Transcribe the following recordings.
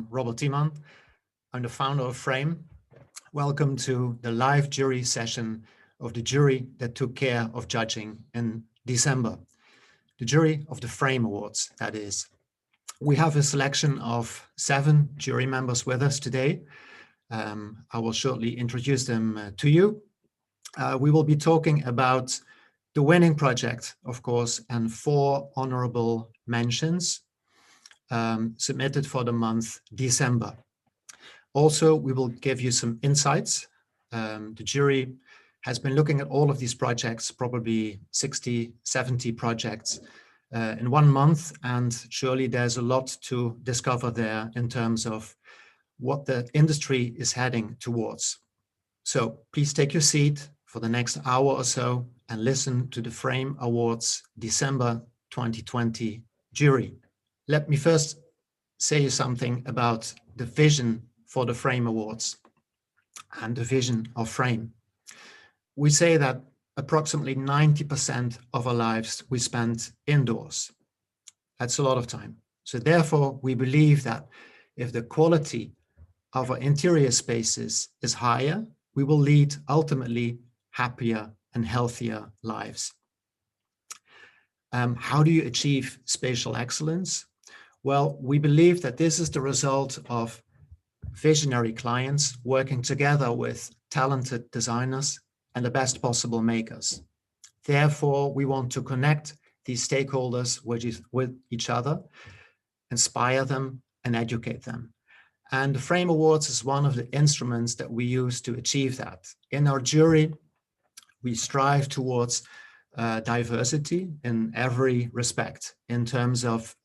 I'm Robert Thiemann. I'm the founder of Frame. Welcome to the live jury session of the jury that took care of judging in December. The jury of the Frame Awards, that is. We have a selection of 7 jury members with us today. I will shortly introduce them to you. We will be talking about the winning project, of course, and 4 honorable mentions submitted for the month December. Also, we will give you some insights. The jury has been looking at all of these projects, probably 60, 70 projects in 1 month, and surely there's a lot to discover there in terms of what the industry is heading towards. So please take your seat for the next hour or so and listen to the Frame Awards December 2020 jury. Let me first say something about the vision for the Frame Awards and the vision of Frame. We say that approximately 90% of our lives we spend indoors. That's a lot of time. So therefore, we believe that if the quality of our interior spaces is higher, we will lead ultimately happier and healthier lives. How do you achieve spatial excellence? Well, we believe that this is the result of visionary clients working together with talented designers and the best possible makers. Therefore, we want to connect these stakeholders with each other, inspire them, and educate them. And the Frame Awards is one of the instruments that we use to achieve that. In our jury, we strive towards diversity in every respect in terms of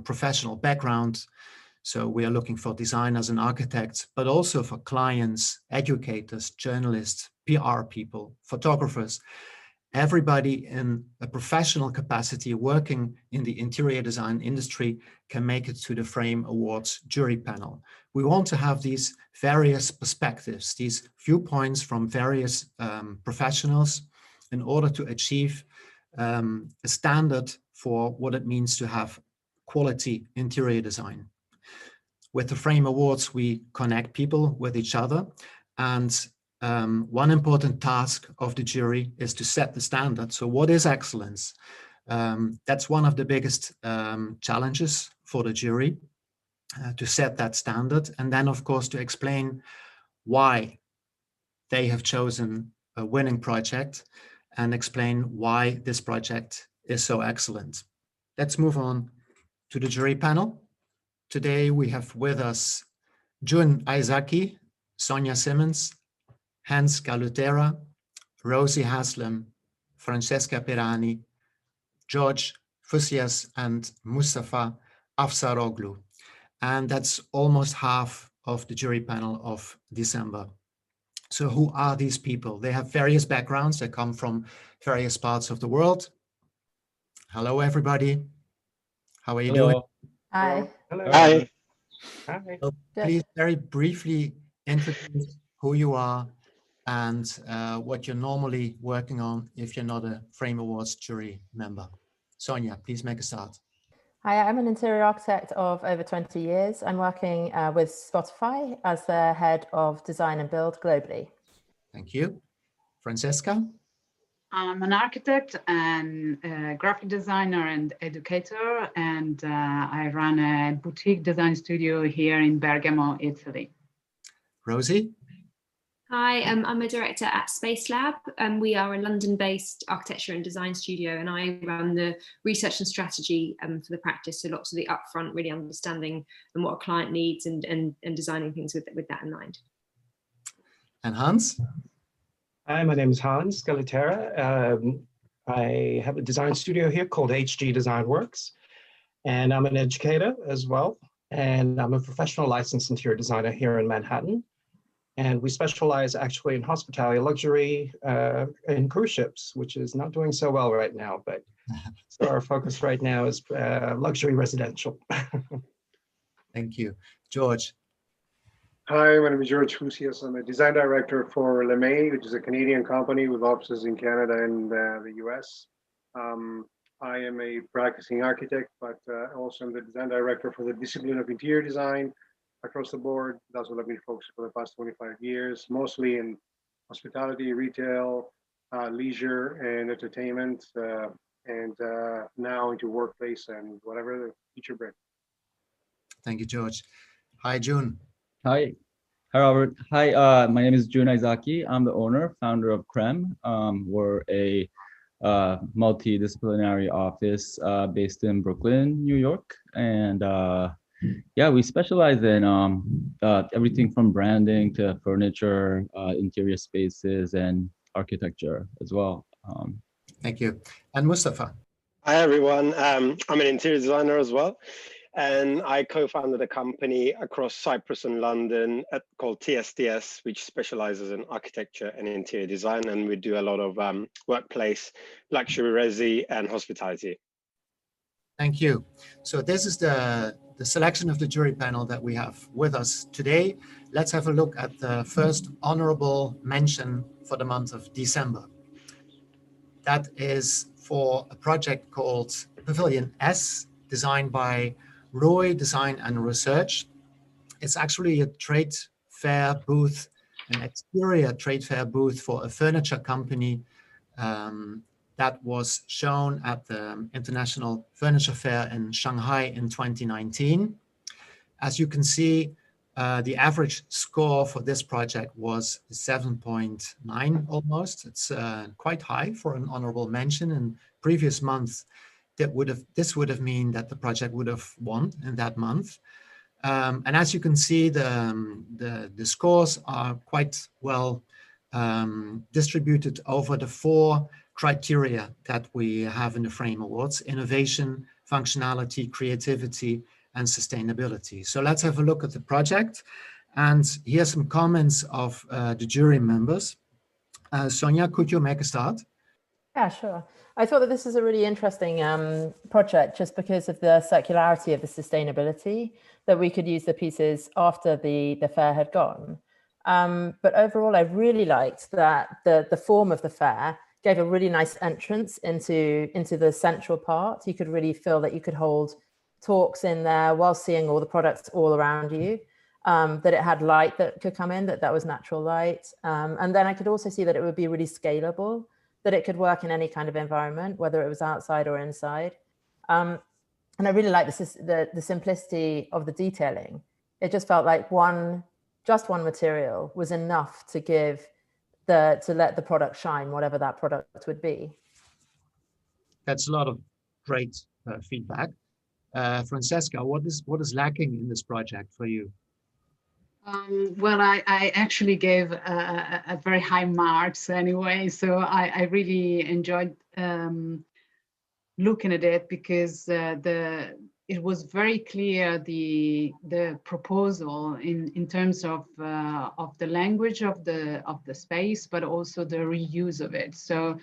professional background. So we are looking for designers and architects, but also for clients, educators, journalists, PR people, photographers, everybody in a professional capacity working in the interior design industry can make it to the Frame Awards jury panel. We want to have these various perspectives, these viewpoints from various professionals in order to achieve a standard for what it means to have quality interior design. With the Frame Awards, we connect people with each other, and one important task of the jury is to set the standard. So what is excellence? That's one of the biggest challenges for the jury, to set that standard, and then of course to explain why they have chosen a winning project and explain why this project is so excellent. Let's move on to the jury panel. Today we have with us Jun Aizaki, Sonia Simmons, Hans Galutera, Rosie Haslam, Francesca Pirani, George Rucius, and Mustafa Afsaroglu. And that's almost half of the jury panel of December. So who are these people? They have various backgrounds. They come from various parts of the world. Hello, everybody. How are you doing? Hi. Hello. Hi. So please very briefly introduce who you are and what you're normally working on if you're not a Frame Awards jury member. Sonia, please make a start. Hi, I'm an interior architect of over 20 years. I'm working with Spotify as the head of design and build globally. Thank you. Francesca? I'm an architect and a graphic designer and educator, and I run a boutique design studio here in Bergamo, Italy. Rosie? Hi, I'm a director at Spatial. We are a London-based architecture and design studio, and I run the research and strategy for the practice. So lots of the upfront, really understanding what a client needs and designing things with that in mind. And Hans? Hi, my name is Hans Galutera. I have a design studio here called HG Design Works, and I'm an educator as well. And I'm a professional licensed interior designer here in Manhattan. And we specialize actually in hospitality, luxury, and cruise ships, which is not doing so well right now. But so our focus right now is luxury residential. Thank you. George? Hi, my name is George Rucius. I'm a design director for LeMay, which is a Canadian company with offices in Canada and the US. I am a practicing architect, but also I'm the design director for the discipline of interior design. across the board. That's what I've been focusing for the past 25 years, mostly in hospitality, retail, leisure, and entertainment, and now into workplace and whatever the future brings. Thank you, George. Hi, June. Hi. Hi, Robert. Hi, my name is Jun Izaki. I'm the owner, founder of CREM. We're a multidisciplinary office based in Brooklyn, New York. And yeah, we specialize in everything from branding to furniture, interior spaces, and architecture as well. Thank you. And Mustafa. Hi, everyone. I'm an interior designer as well. And I co-founded a company across Cyprus and London called TSDS, which specializes in architecture and interior design. And we do a lot of workplace, luxury resi, and hospitality. Thank you. So this is the selection of the jury panel that we have with us today. Let's have a look at the first honorable mention for the month of December. That is for a project called Pavilion S, designed by Roy Design and Research. It's actually a trade fair booth, an exterior trade fair booth for a furniture company that was shown at the International Furniture Fair in Shanghai in 2019. As you can see, the average score for this project was 7.9 almost. It's quite high for an honorable mention. In previous months, this would have mean that the project would have won in that month. And as you can see, the scores are quite well distributed over the 4 criteria that we have in the Frame Awards: innovation, functionality, creativity, and sustainability. So let's have a look at the project. And here's some comments of the jury members. Sonia, could you make a start? Yeah, sure. I thought that this is a really interesting project just because of the circularity of the sustainability, that we could use the pieces after the fair had gone. But overall, I really liked that the form of the fair gave a really nice entrance into the central part. You could really feel that you could hold talks in there while seeing all the products all around you, that it had light that could come in, that was natural light. And then I could also see that it would be really scalable, that it could work in any kind of environment, whether it was outside or inside. And I really like the simplicity of the detailing. It just felt like just one material was enough to let the product shine, whatever that product would be. That's a lot of great feedback. Francesca, what is lacking in this project for you? Well, I actually gave a very high marks anyway, so I really enjoyed looking at it because it was very clear the proposal in terms of the language of the space, but also the reuse of it. So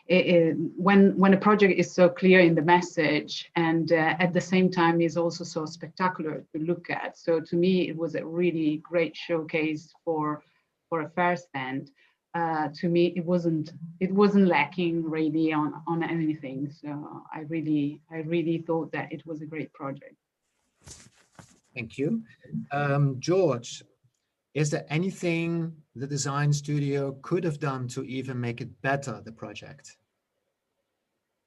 when a project is so clear in the message and at the same time is also so spectacular to look at, so to me it was a really great showcase for a fair stand. To me, it wasn't lacking really on anything. So I really thought that it was a great project. Thank you. George, is there anything the design studio could have done to even make it better, the project?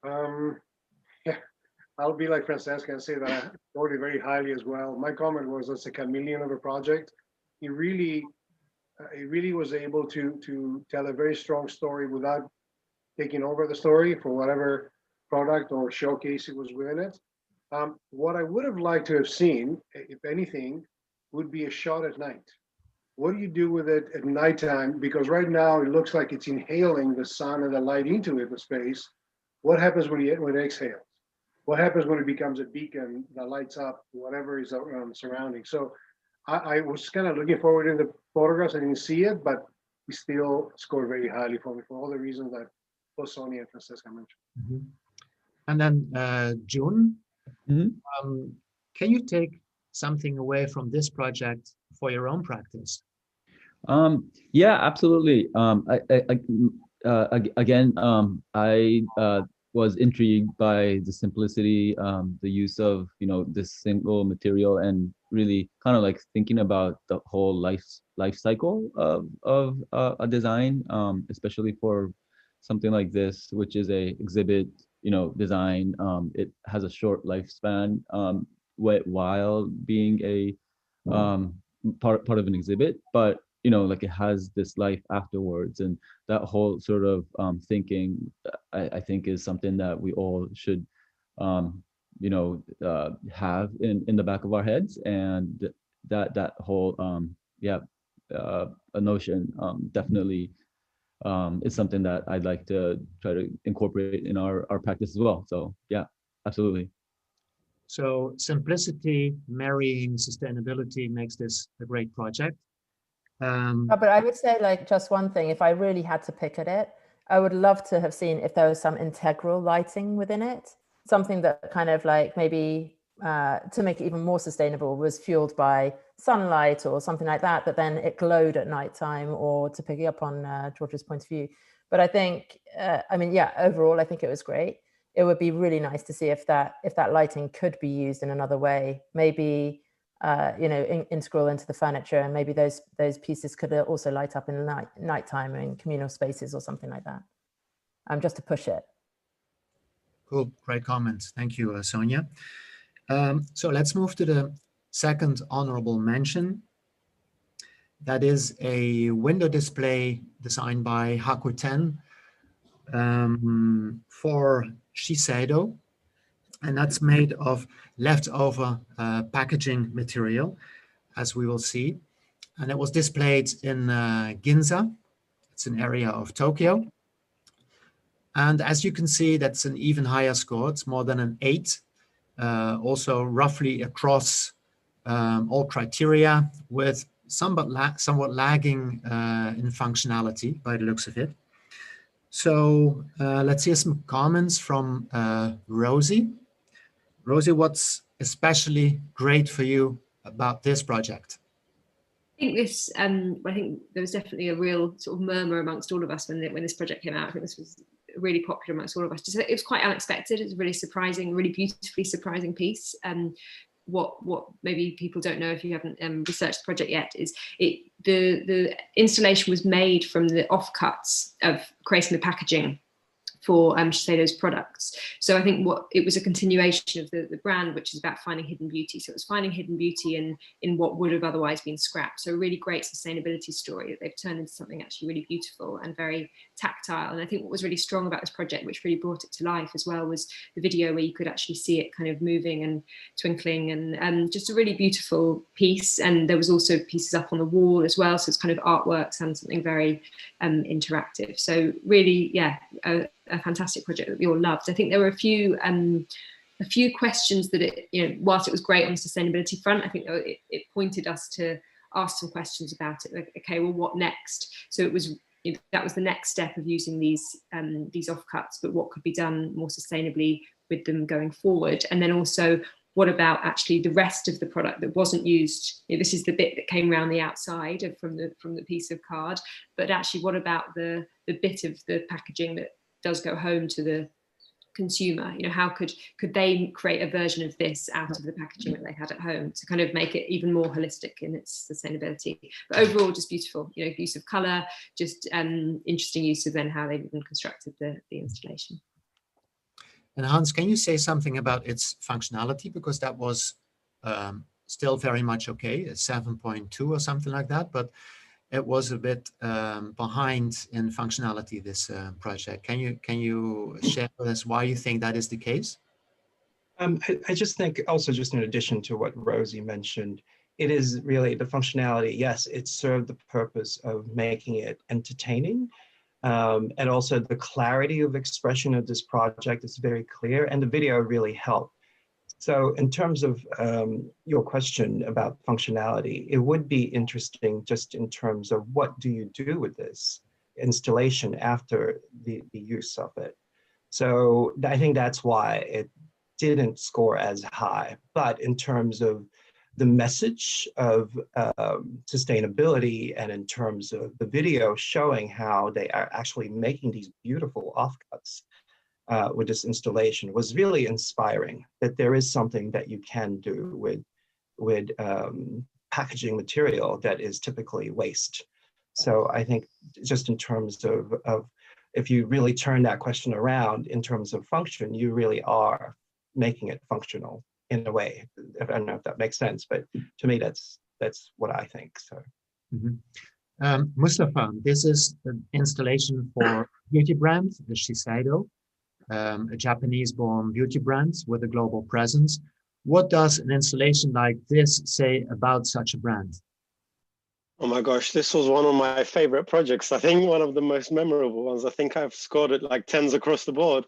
Yeah, I'll be like Francesca and say that I scored it very highly as well. My comment was it's a chameleon of a project. It really was able to tell a very strong story without taking over the story for whatever product or showcase it was within it. What I would have liked to have seen, if anything, would be a shot at night. What do you do with it at nighttime? Because right now it looks like it's inhaling the sun and the light into it, the space. What happens when it exhales? What happens when it becomes a beacon that lights up whatever is surrounding? So I was kind of looking forward in the photographs. I didn't see it, but we still scored very highly for me for all the reasons that both Sonia and Francesca mentioned. Mm-hmm. And then June, can you take something away from this project for your own practice? Yeah, absolutely. was intrigued by the simplicity, the use of, this single material, and really kind of like thinking about the whole life cycle of a design, especially for something like this, which is a exhibit, design. It has a short lifespan, while being a part of an exhibit, but like it has this life afterwards, and that whole sort of thinking, I think, is something that we all should have in the back of our heads, and that whole a notion definitely is something that I'd like to try to incorporate in our practice as well. So yeah, absolutely. So simplicity marrying sustainability makes this a great project. But I would say, like, just one thing, if I really had to pick at it, I would love to have seen if there was some integral lighting within it, something that kind of like maybe to make it even more sustainable was fueled by sunlight or something like that, but then it glowed at nighttime, or to pick up on George's point of view. But I think, I mean, yeah, overall, I think it was great. It would be really nice to see if that lighting could be used in another way, maybe integral into the furniture, and maybe those pieces could also light up in nighttime in communal spaces or something like that. Just to push it. Cool, great comments. Thank you, Sonia. So let's move to the second honorable mention. That is a window display designed by Hakuten for Shiseido, and that's made of leftover packaging material, as we will see. And it was displayed in Ginza. It's an area of Tokyo. And as you can see, that's an even higher score. It's more than an 8. Also roughly across all criteria, with somewhat lagging in functionality by the looks of it. So let's hear some comments from Rosie. Rosie, what's especially great for you about this project? I think there was definitely a real sort of murmur amongst all of us when this project came out. I think this was really popular amongst all of us. It was quite unexpected. It was really surprising, really beautifully surprising piece. What maybe people don't know if you haven't researched the project yet is the installation was made from the offcuts of creating the packaging for Shiseido's products. So I think it was a continuation of the brand, which is about finding hidden beauty. So it was finding hidden beauty in what would have otherwise been scrapped. So a really great sustainability story that they've turned into something actually really beautiful and very tactile. And I think what was really strong about this project, which really brought it to life as well, was the video where you could actually see it kind of moving and twinkling, and just a really beautiful piece. And there was also pieces up on the wall as well. So it's kind of artworks and something very interactive. So really, yeah, a fantastic project that we all loved. I think there were a few questions that whilst it was great on the sustainability front, I think it pointed us to ask some questions about it. Like, okay, well, what next? So it was that was the next step of using these offcuts, but what could be done more sustainably with them going forward? And then also, what about actually the rest of the product that wasn't used? This is the bit that came around the outside from the piece of card, but actually, what about the bit of the packaging that does go home to the consumer? How could they create a version of this out of the packaging that they had at home to kind of make it even more holistic in its sustainability? But overall, just beautiful, use of color, just interesting use of then how they've even constructed the installation. And Hans, can you say something about its functionality? Because that was still very much okay, a 7.2 or something like that, but it was a bit behind in functionality, this project. Can you share with us why you think that is the case? I just think also, just in addition to what Rosie mentioned, it is really the functionality. Yes, it served the purpose of making it entertaining. And also the clarity of expression of this project is very clear, and the video really helped. So in terms of your question about functionality, it would be interesting just in terms of what do you do with this installation after the use of it. So I think that's why it didn't score as high. But in terms of the message of sustainability, and in terms of the video showing how they are actually making these beautiful offcuts, with this installation was really inspiring, that there is something that you can do with packaging material that is typically waste. So I think just in terms of if you really turn that question around in terms of function, you really are making it functional in a way. I don't know if that makes sense, but to me, that's what I think. So. Mustafa, this is an installation for beauty brand, the Shiseido, a Japanese-born beauty brand with a global presence. What does an installation like this say about such a brand? Oh my gosh, this was one of my favorite projects. I think one of the most memorable ones. I think I've scored it like 10s across the board.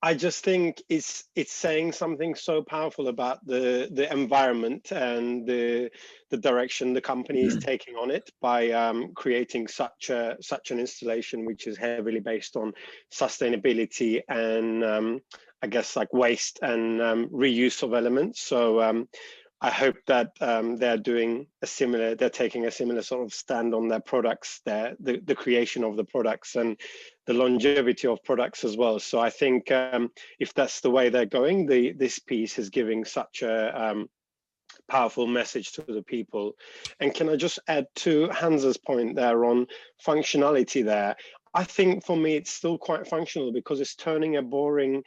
I just think it's saying something so powerful about the environment and the direction the company is taking on it by creating such an installation, which is heavily based on sustainability and I guess like waste and reuse of elements. So I hope that they're taking a similar sort of stand on their products, the creation of the products and the longevity of products as well. So I think if that's the way they're going, this piece is giving such a powerful message to the people. And can I just add to Hans's point there on functionality there? I think for me, it's still quite functional because it's turning a boring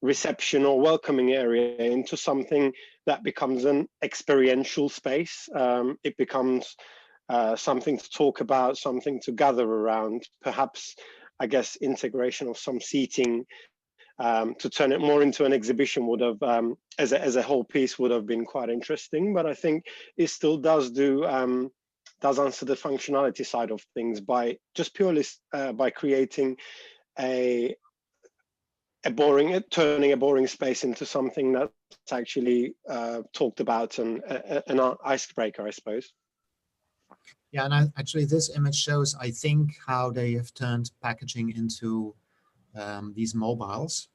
reception or welcoming area into something that becomes an experiential space. It becomes something to talk about, something to gather around, perhaps, I guess, integration of some seating to turn it more into an exhibition would have, as a whole piece, would have been quite interesting. But I think it still does answer the functionality side of things by just purely by creating turning a boring space into something that's actually talked about and an icebreaker, I suppose. Yeah, and actually this image shows, I think, how they have turned packaging into these mobiles.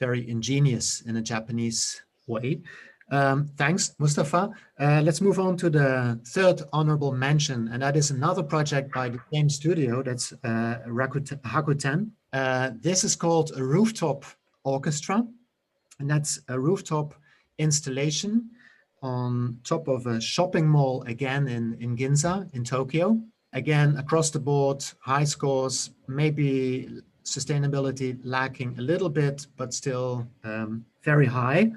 Very ingenious in a Japanese way. Thanks, Mustafa. Let's move on to the third honorable mention, and that is another project by the same studio, that's Rakuten. This is called a rooftop orchestra, and that's a rooftop installation on top of a shopping mall, again in Ginza in Tokyo. Again, across the board, high scores, maybe sustainability lacking a little bit, but still very high.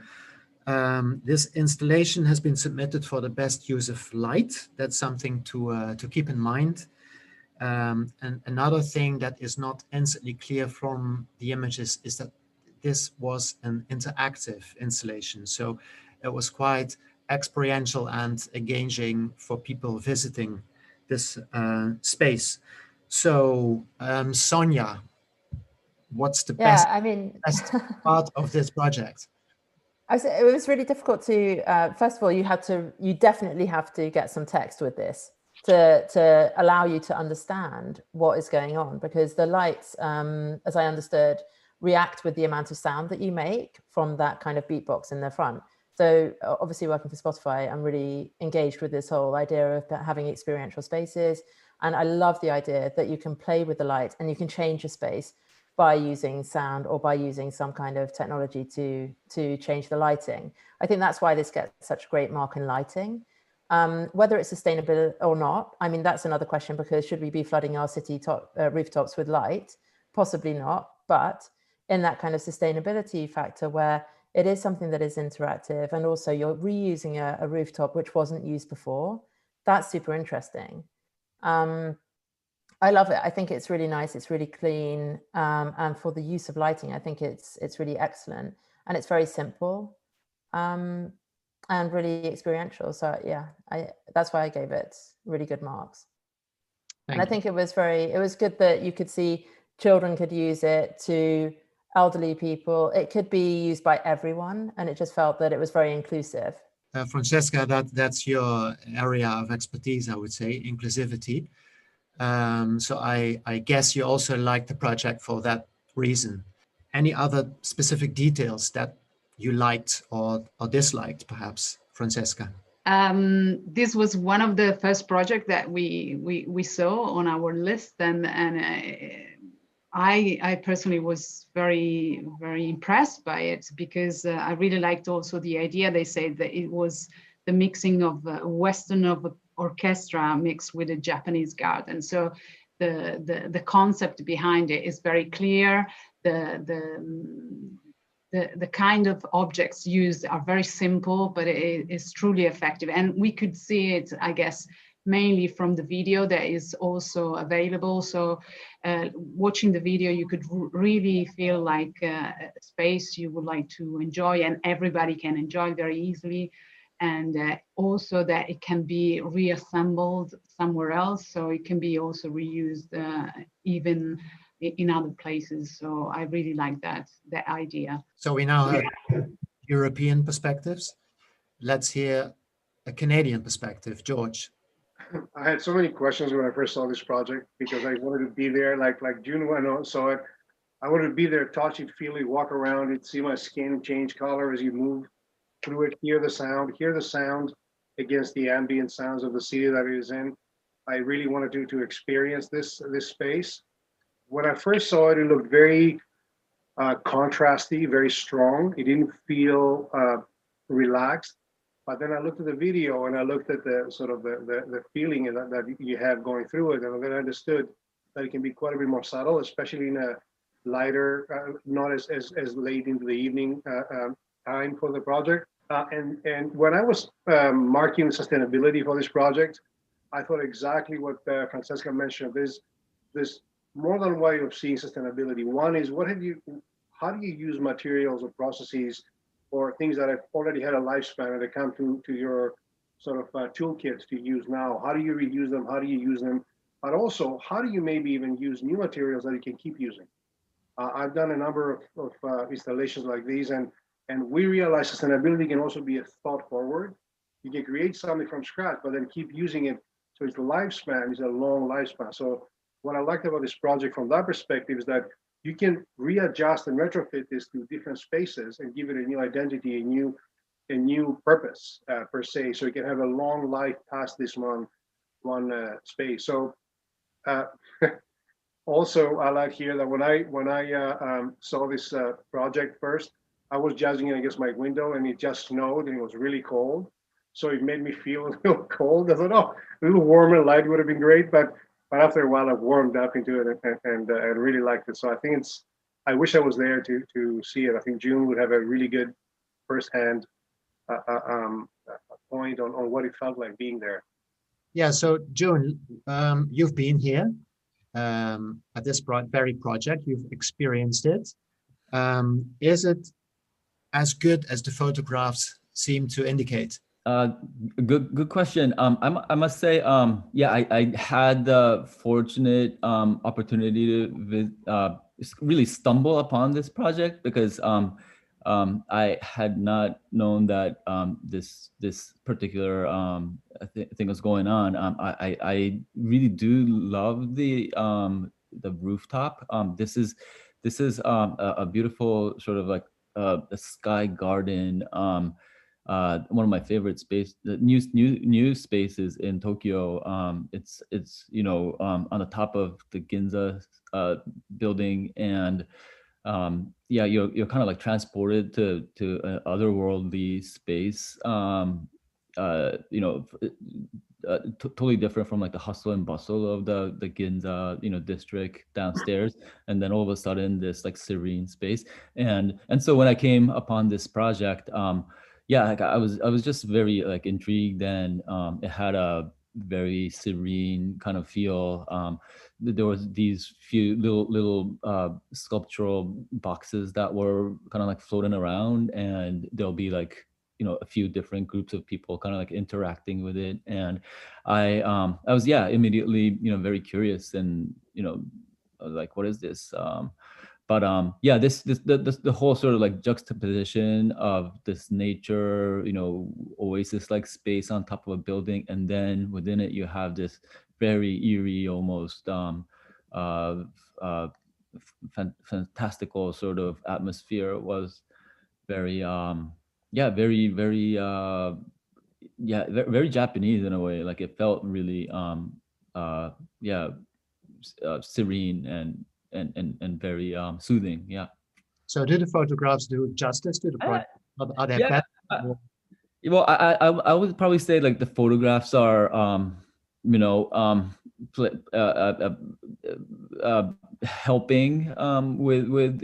This installation has been submitted for the best use of light. That's something to keep in mind. And another thing that is not instantly clear from the images is that this was an interactive installation. So it was quite experiential and engaging for people visiting this space. So Sonia, what's the best part of this project? It was really difficult to, first of all, you definitely have to get some text with this to allow you to understand what is going on, because the lights, as I understood, react with the amount of sound that you make from that kind of beatbox in the front. So obviously working for Spotify, I'm really engaged with this whole idea of having experiential spaces. And I love the idea that you can play with the light and you can change your space by using sound or by using some kind of technology to change the lighting. I think that's why this gets such great mark in lighting. Whether it's sustainable or not, I mean, that's another question, because should we be flooding our city rooftops with light? Possibly not, but in that kind of sustainability factor where it is something that is interactive and also you're reusing a rooftop which wasn't used before, that's super interesting. I love it. I think it's really nice. It's really clean. And for the use of lighting, I think it's really excellent. And it's very simple and really experiential. So yeah, that's why I gave it really good marks. And I think it was good that you could see children could use it, to elderly people. It could be used by everyone. And it just felt that it was very inclusive. Francesca, that's your area of expertise, I would say, inclusivity. So I guess you also like the project for that reason. Any other specific details that you liked or disliked, perhaps, Francesca? This was one of the first projects that we saw on our list, and I personally was very, very impressed by it, because I really liked also the idea. They said that it was the mixing of Western of orchestra mixed with a Japanese garden. So the concept behind it is very clear. The kind of objects used are very simple, but it is truly effective. And we could see it, I guess, mainly from the video that is also available. So watching the video, you could really feel like a space you would like to enjoy, and everybody can enjoy very easily. And also that it can be reassembled somewhere else. So it can be also reused even in other places. So I really like that idea. So we now have European perspectives. Let's hear a Canadian perspective. George. I had so many questions when I first saw this project, because I wanted to be there, like June when I saw it. I wanted to be there, touch it, feel it, walk around it, see my skin change color as you move through it, hear the sound against the ambient sounds of the city that it is in. I really wanted to experience this space. When I first saw it, it looked very contrasty, very strong. It didn't feel relaxed. But then I looked at the video and I looked at the sort of the feeling that you have going through it, and then I understood that it can be quite a bit more subtle, especially in a lighter, not as late into the evening time for the project. And when I was marking the sustainability for this project, I thought exactly what Francesca mentioned. There's more than way of seeing sustainability. One is how do you use materials or processes or things that have already had a lifespan and they come to your sort of toolkit to use now? How do you reuse them? How do you use them? But also, how do you maybe even use new materials that you can keep using? I've done a number of installations like these, and we realize sustainability can also be a thought forward. You can create something from scratch, but then keep using it. So its lifespan is a long lifespan. So what I liked about this project from that perspective is that you can readjust and retrofit this to different spaces and give it a new identity, a new purpose per se. So it can have a long life past this one space. So also I like here that when I saw this project first, I was judging it against my window, and it just snowed and it was really cold. So it made me feel a little cold. I thought, oh, a little warmer light would have been great, but after a while, I warmed up into it and really liked it. So I think I wish I was there to see it. I think June would have a really good firsthand point on what it felt like being there. Yeah, so June, you've been here at this very project. You've experienced it. Is it as good as the photographs seem to indicate? Good question. I must say, yeah, I had the fortunate opportunity to really stumble upon this project, because I had not known that this particular thing was going on. I really do love the rooftop. This is a beautiful sort of like a sky garden. One of my favorite new spaces in Tokyo. It's on the top of the Ginza building, and yeah, you're kind of like transported to an otherworldly space. Totally different from like the hustle and bustle of the Ginza district downstairs, and then all of a sudden this like serene space. And so when I came upon this project, yeah, like I was just very like intrigued, and it had a very serene kind of feel. There was these few little sculptural boxes that were kind of like floating around, and there'll be like a few different groups of people kind of like interacting with it. And I was immediately very curious, and I was like, what is this? But yeah, the whole sort of like juxtaposition of this nature, oasis like space on top of a building, and then within it you have this very eerie, almost fantastical sort of atmosphere. Was very very Japanese in a way. Like it felt really serene and very soothing. Yeah. So do the photographs do justice to the project? Are they Yeah. better? Well, I would probably say like the photographs are, helping with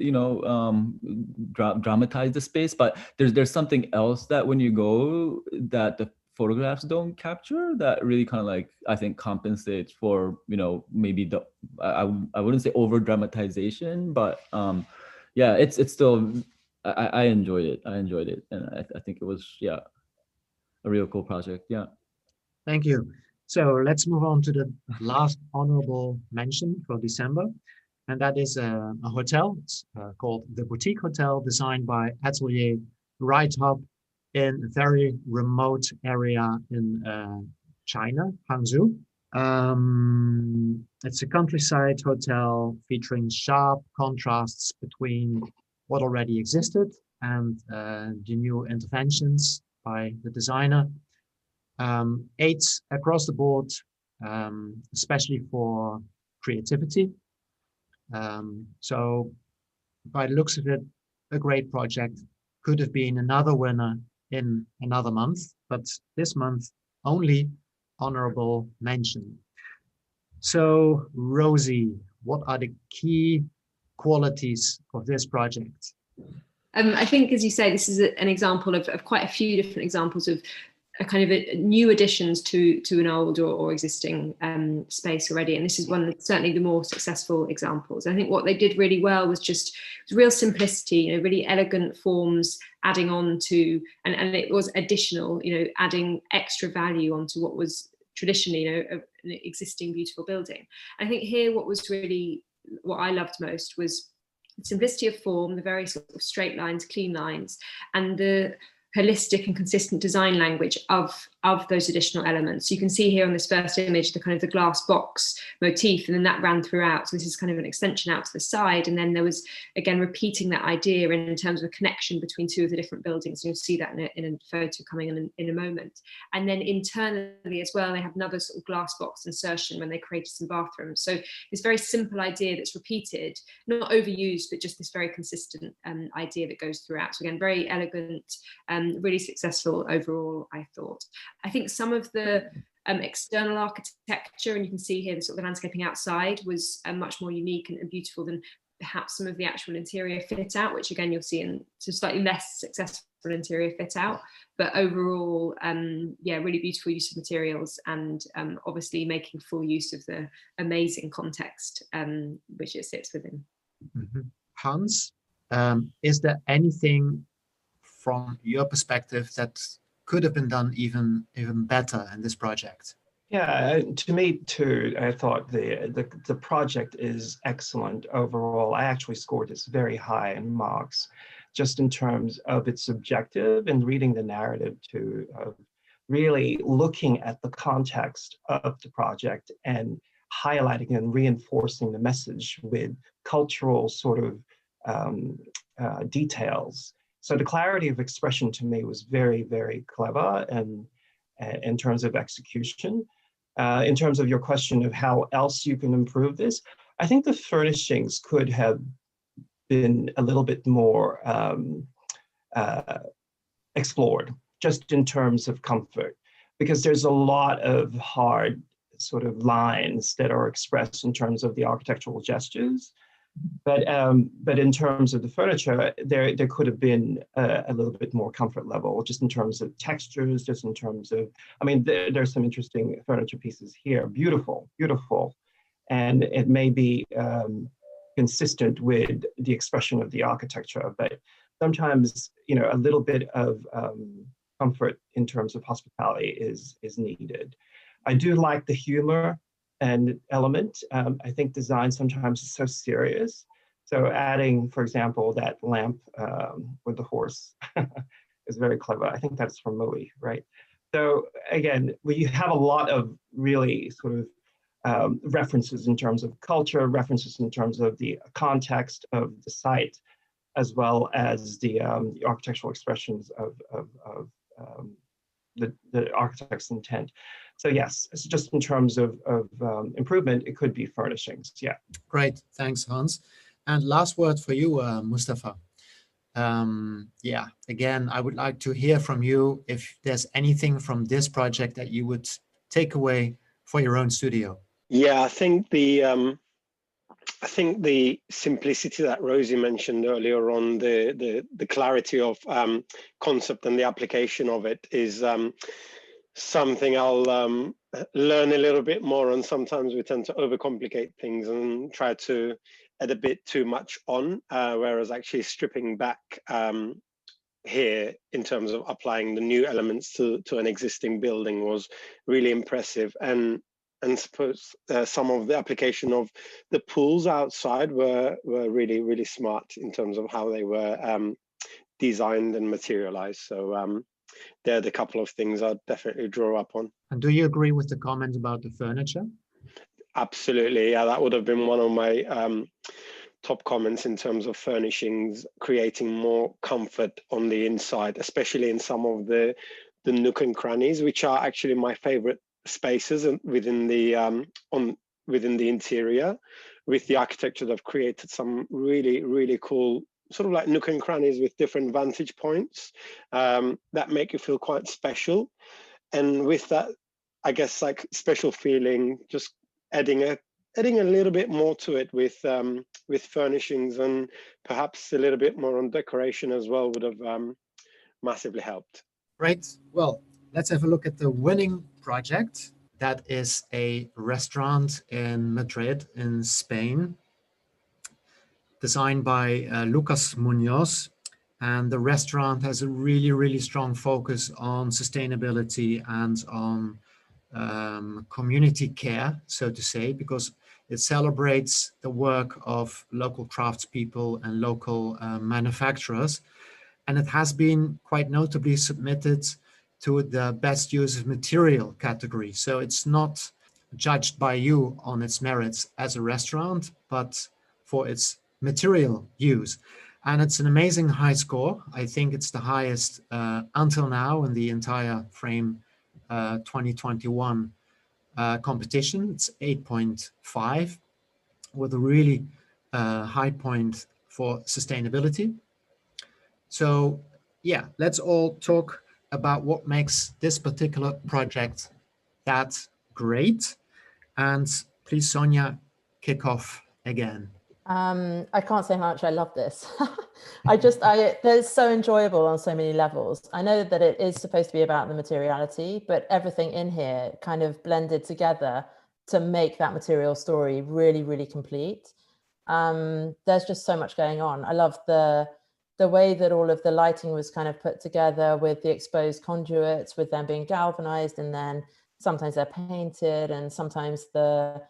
dramatize the space, but there's something else that when you go that the photographs don't capture that really kind of like I think compensates for maybe the I wouldn't say over dramatization, but yeah, it's still I enjoyed it. And I think it was a real cool project. Yeah. Thank you. So let's move on to the last honorable mention for December. And that is a hotel. It's called the Boutique Hotel, designed by Atelier Right Hub in a very remote area in China, Hangzhou. It's a countryside hotel featuring sharp contrasts between what already existed and the new interventions by the designer. Aids across the board, especially for creativity. So by the looks of it, a great project. Could have been another winner in another month, but this month only honorable mention. So Rosie, what are the key qualities of this project? I think, as you say, this is an example of quite a few different examples of a kind of new additions to an old or existing space already. And this is one of certainly the more successful examples. I think what they did really well was just real simplicity, really elegant forms adding on to, and it was additional, adding extra value onto what was traditionally, an existing beautiful building. I think here what I loved most was the simplicity of form, the very sort of straight lines, clean lines, and the holistic and consistent design language of those additional elements. You can see here on this first image the kind of the glass box motif, and then that ran throughout. So this is kind of an extension out to the side, and then there was again repeating that idea in terms of a connection between two of the different buildings. You'll see that in a photo coming in a moment. And then internally as well, they have another sort of glass box insertion when they created some bathrooms. So this very simple idea that's repeated, not overused, but just this very consistent idea that goes throughout. So again, very elegant, really successful overall, I thought. I think some of the external architecture, and you can see here the sort of the landscaping outside, was much more unique and beautiful than perhaps some of the actual interior fit out, which again you'll see in some slightly less successful interior fit out. But overall, really beautiful use of materials, and obviously making full use of the amazing context which it sits within. Mm-hmm. Hans, is there anything from your perspective that could have been done even better in this project? Yeah, to me too, I thought the project is excellent overall. I actually scored this very high in marks, just in terms of its objective and reading the narrative too, of really looking at the context of the project and highlighting and reinforcing the message with cultural sort of details. So the clarity of expression to me was very, very clever, and in terms of execution. In terms of your question of how else you can improve this, I think the furnishings could have been a little bit more explored, just in terms of comfort, because there's a lot of hard sort of lines that are expressed in terms of the architectural gestures. But in terms of the furniture, there could have been a little bit more comfort level, just in terms of textures, just in terms of, there's some interesting furniture pieces here, beautiful, and it may be consistent with the expression of the architecture, but sometimes, a little bit of comfort in terms of hospitality is needed. I do like the humor and element. I think design sometimes is so serious. So adding, for example, that lamp with the horse is very clever. I think that's from Moe, right? So again, we have a lot of really sort of references in terms of culture, references in terms of the context of the site, as well as the architectural expressions of the architect's intent. So yes, it's just in terms of improvement, it could be furnishings. Yeah. Great, thanks, Hans. And last word for you, Mustafa. Yeah, again, I would like to hear from you if there's anything from this project that you would take away for your own studio. Yeah, I think the simplicity that Rosie mentioned earlier on, the clarity of concept and the application of it is something I'll learn a little bit more on. Sometimes we tend to overcomplicate things and try to add a bit too much on, whereas actually stripping back here in terms of applying the new elements to an existing building was really impressive. And suppose some of the application of the pools outside were really, really smart in terms of how they were designed and materialized. So they're the couple of things I'd definitely draw up on. And do you agree with the comment about the furniture? Absolutely, yeah, that would have been one of my top comments in terms of furnishings, creating more comfort on the inside, especially in some of the nook and crannies, which are actually my favorite spaces within the within the interior. With the architecture, they've created some really, really cool sort of like nook and crannies with different vantage points that make you feel quite special. And with that, I guess, like special feeling, just adding a little bit more to it with furnishings and perhaps a little bit more on decoration as well would have massively helped. Right. Well, let's have a look at the winning project. That is a restaurant in Madrid, in Spain, designed by Lucas Munoz. And the restaurant has a really, really strong focus on sustainability and on community care, so to say, because it celebrates the work of local craftspeople and local manufacturers. And it has been quite notably submitted to the best use of material category. So it's not judged by you on its merits as a restaurant, but for its material use. And it's an amazing high score. I think it's the highest until now in the entire Frame 2021 competition. It's 8.5 with a really high point for sustainability. So yeah, let's all talk about what makes this particular project that great. And please, Sonia, kick off again. I can't say how much I love this. It's so enjoyable on so many levels. I know that it is supposed to be about the materiality, but everything in here kind of blended together to make that material story really, really complete. There's just so much going on. I love the way that all of the lighting was kind of put together with the exposed conduits, with them being galvanized, and then sometimes they're painted, and sometimes the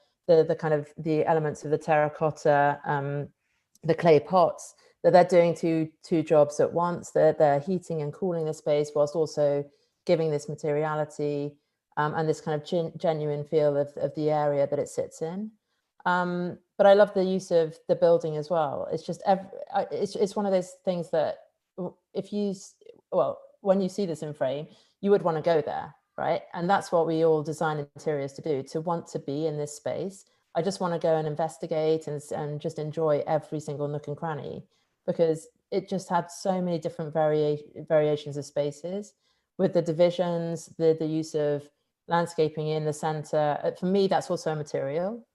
kind of the elements of the terracotta, the clay pots, that they're doing two jobs at once. They're heating and cooling the space whilst also giving this materiality and this kind of genuine feel of the area that it sits in. But I love the use of the building as well. It's just, it's one of those things that when you see this in Frame, you would want to go there, right? And that's what we all design interiors to do, to want to be in this space. I just want to go and investigate and just enjoy every single nook and cranny, because it just had so many different variations of spaces with the divisions, the use of landscaping in the center. For me, that's also a material.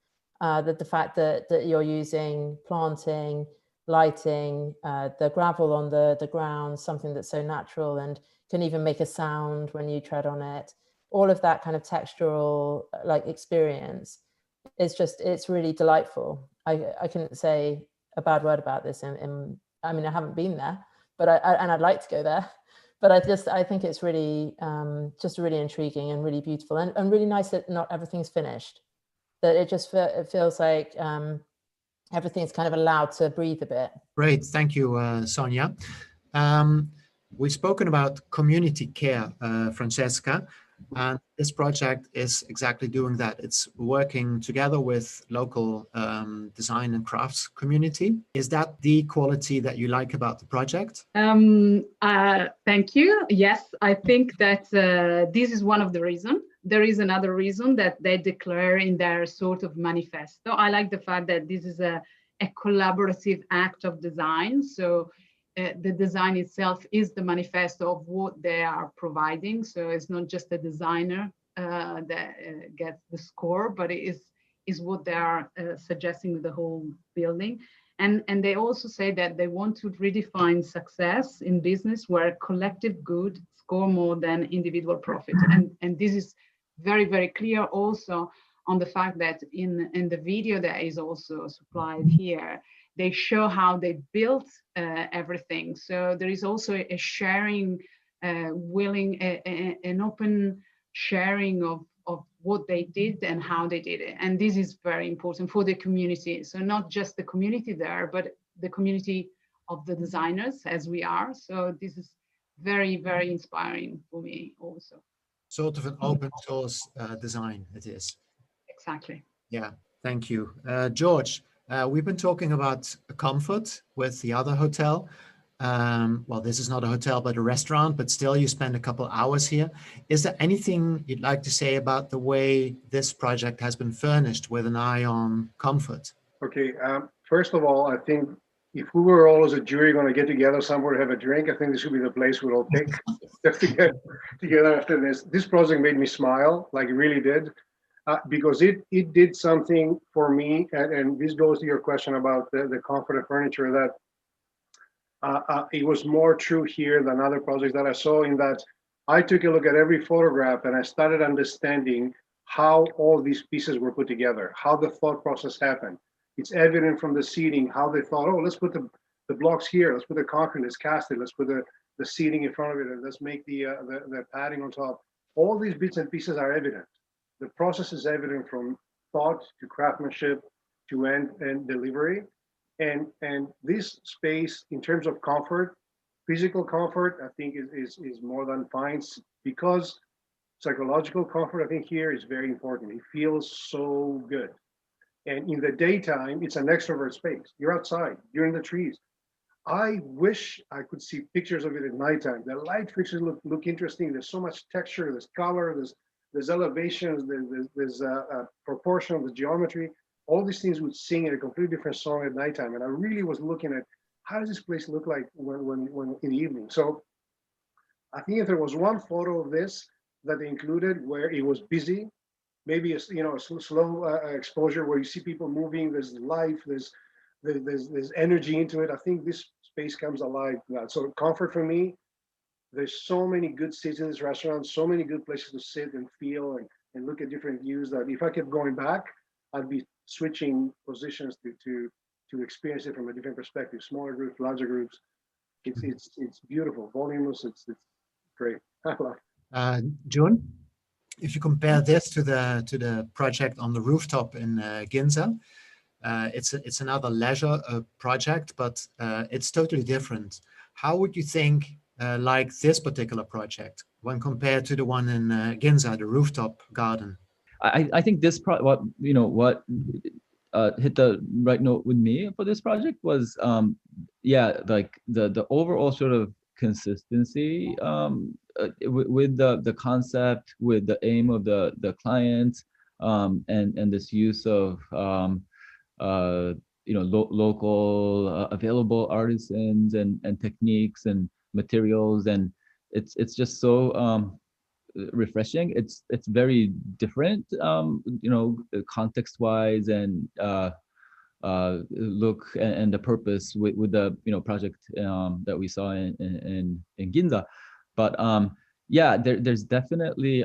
The fact that you're using planting, lighting, the gravel on the ground, something that's so natural and can even make a sound when you tread on it. All of that kind of textural experience is just, it's really delightful. I couldn't say a bad word about this. I mean, I haven't been there, but I'd like to go there. But I think it's really just really intriguing and really beautiful and really nice that not everything's finished. That it feels like everything's kind of allowed to breathe a bit. Great, thank you, Sonia. We've spoken about community care, Francesca. And this project is exactly doing that. It's working together with local design and crafts community. Is that the quality that you like about the project? Thank you. Yes, I think that this is one of the reasons. There is another reason that they declare in their sort of manifesto. I like the fact that this is a collaborative act of design. So the design itself is the manifesto of what they are providing. So it's not just a designer that gets the score, but it is what they are suggesting with the whole building. And they also say that they want to redefine success in business where collective good score more than individual profit. And this is very, very clear also on the fact that in the video that is also supplied here, they show how they built everything. So there is also a sharing, an open sharing of what they did and how they did it. And this is very important for the community. So not just the community there, but the community of the designers as we are. So this is very, very inspiring for me also. Sort of an open source design it is. Exactly. Yeah, thank you. George, we've been talking about comfort with the other hotel. Well, this is not a hotel, but a restaurant, but still you spend a couple hours here. Is there anything you'd like to say about the way this project has been furnished with an eye on comfort? Okay, first of all, I think if we were all as a jury going to get together somewhere to have a drink, I think this should be the place we'd all pick just to get together after this. This project made me smile, like it really did, because it did something for me, and this goes to your question about the comfort of furniture, that it was more true here than other projects that I saw, in that I took a look at every photograph and I started understanding how all these pieces were put together, how the thought process happened. It's evident from the seating, how they thought, oh, let's put the blocks here, let's put the concrete, let's cast it, let's put the seating in front of it, and let's make the padding on top. All these bits and pieces are evident. The process is evident from thought to craftsmanship to end and delivery. And this space, in terms of comfort, physical comfort, I think is more than fine, because psychological comfort, I think here is very important. It feels so good. And in the daytime, it's an extrovert space. You're outside, you're in the trees. I wish I could see pictures of it at nighttime. The light fixtures look interesting. There's so much texture, there's color, there's elevations, there's a proportion of the geometry. All these things would sing in a completely different song at nighttime. And I really was looking at, how does this place look like when in the evening? So I think if there was one photo of this that they included where it was busy, maybe a slow exposure where you see people moving, there's life, there's energy into it. I think this space comes alive. So comfort for me, there's so many good seats in this restaurant, so many good places to sit and feel and look at different views, that if I kept going back, I'd be switching positions to experience it from a different perspective. Smaller groups, larger groups. It's beautiful, voluminous. It's great. I love it. June, if you compare this to the project on the rooftop in Ginza, it's another leisure project, but it's totally different. How would you think like this particular project when compared to the one in Ginza, the rooftop garden? I think this what hit the right note with me for this project was like the overall sort of consistency with the concept, with the aim of the client, and this use of local available artisans and techniques and materials, and it's just so refreshing. It's very different, context wise, and look and the purpose with the project that we saw in Ginza. But there's definitely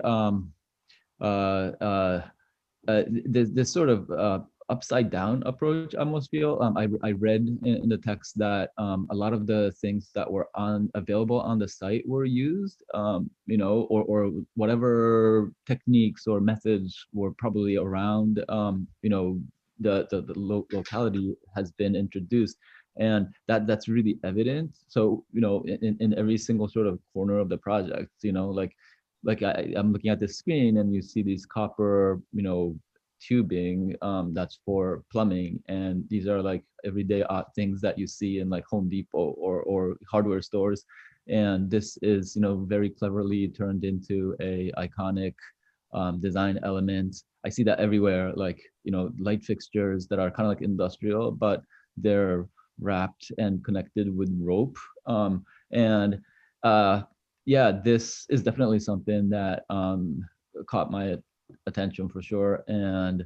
there's this sort of upside down approach, I almost feel. I read in the text that a lot of the things that were available on the site were used, or whatever techniques or methods were probably around, the locality has been introduced, and that's really evident. So in every single sort of corner of the project, like like I'm looking at the screen and you see these copper, tubing that's for plumbing, and these are like everyday things that you see in like Home Depot or hardware stores, and this is very cleverly turned into a iconic design element. I see that everywhere, like light fixtures that are kind of like industrial, but they're wrapped and connected with rope, and yeah, this is definitely something that caught my attention for sure. And